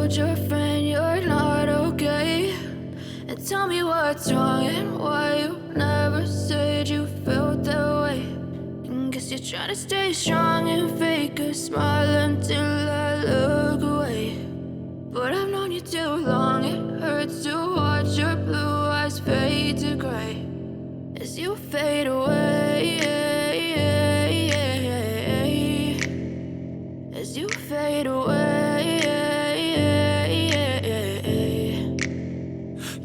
told your friend you're not okay? And tell me what's wrong and why you never said you felt that way. And guess you're trying to stay strong and fake a smile until I look away. But I've known you too long, it hurts to watch your blue eyes fade to gray as you fade away, as you fade away.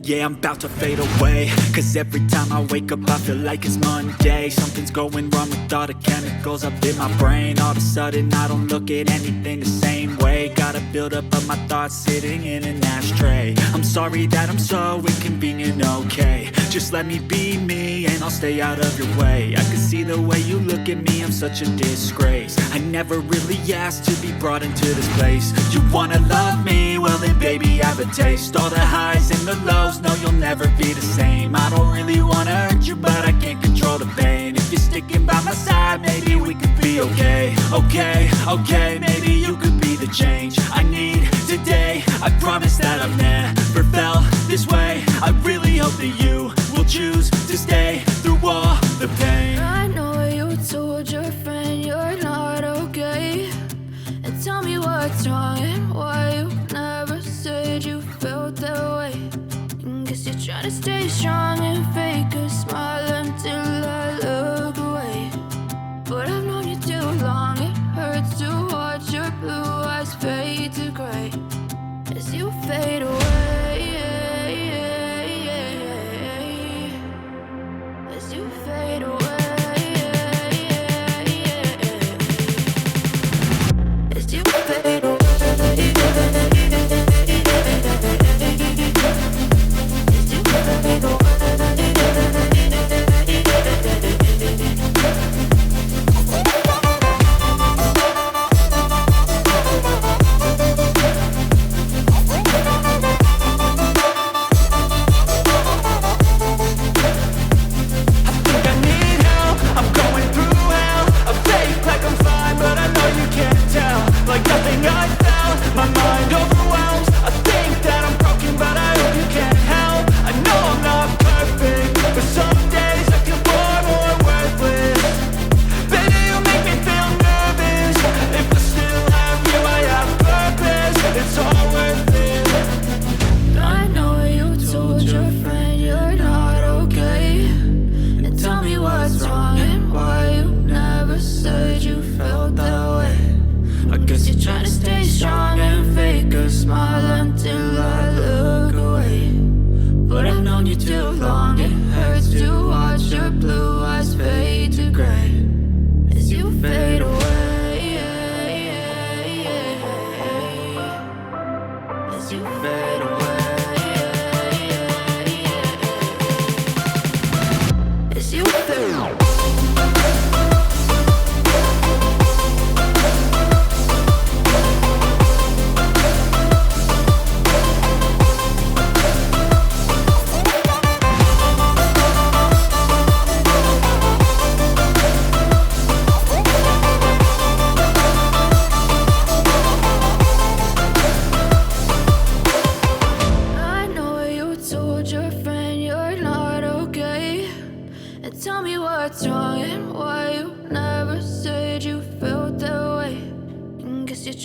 Yeah, I'm about to fade away, cause every time I wake up I feel like it's Monday. Something's going wrong with all the chemicals up in my brain. All of a sudden I don't look at anything the same way. Gotta build up of my thoughts sitting in an ashtray. I'm sorry that I'm so inconvenient, okay? Just let me be me and I'll stay out of your way. I can see the way you look at me, I'm such a disgrace. I never really asked to be brought into this place. You wanna love me? Well then baby have a taste. All the highs and the lows, no you'll never be the same. I don't really wanna hurt you but I can't control the pain. If you're sticking by my side maybe we could be okay. Okay, maybe you could be the change I need today. I promise that I've never felt this way. I really hope that you will choose to stay through all the pain. I know you told your friend you're not okay. And tell me what's wrong and why you never said you felt that way. And guess you're trying to stay strong and fake a smile until I look away. But I've known you too long, it hurts to watch your blue eyes fade to gray as you fade away, as you fade away. As you fade away.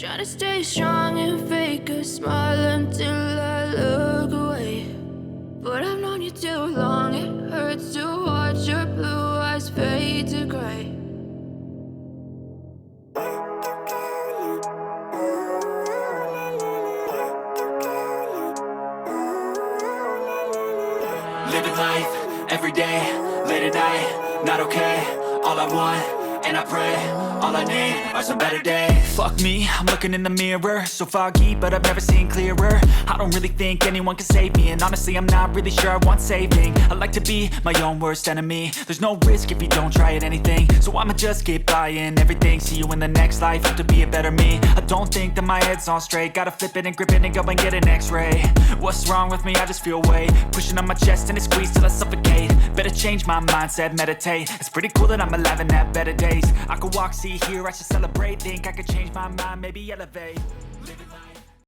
Try to stay strong and fake a smile until I look away. But I've known you too long, it hurts to watch your blue eyes fade to gray. Living life, every day, late at night, not okay. All I want, and I pray, all I need are some better days. Fuck me, I'm looking in the mirror, so foggy, but I've never seen clearer. I don't really think anyone can save me, and honestly I'm not really sure I want saving. I like to be my own worst enemy. There's no risk if you don't try at anything, so I'ma just keep buying everything. See you in the next life, have to be a better me. I don't think that my head's on straight, gotta flip it and grip it and go and get an x-ray. What's wrong with me? I just feel weight pushing on my chest and it squeezes till I suffocate. Better change my mindset, meditate. It's pretty cool that I'm alive and have better days. I could walk, see, hear, I should celebrate. Think I could change my mind, maybe elevate. Living life.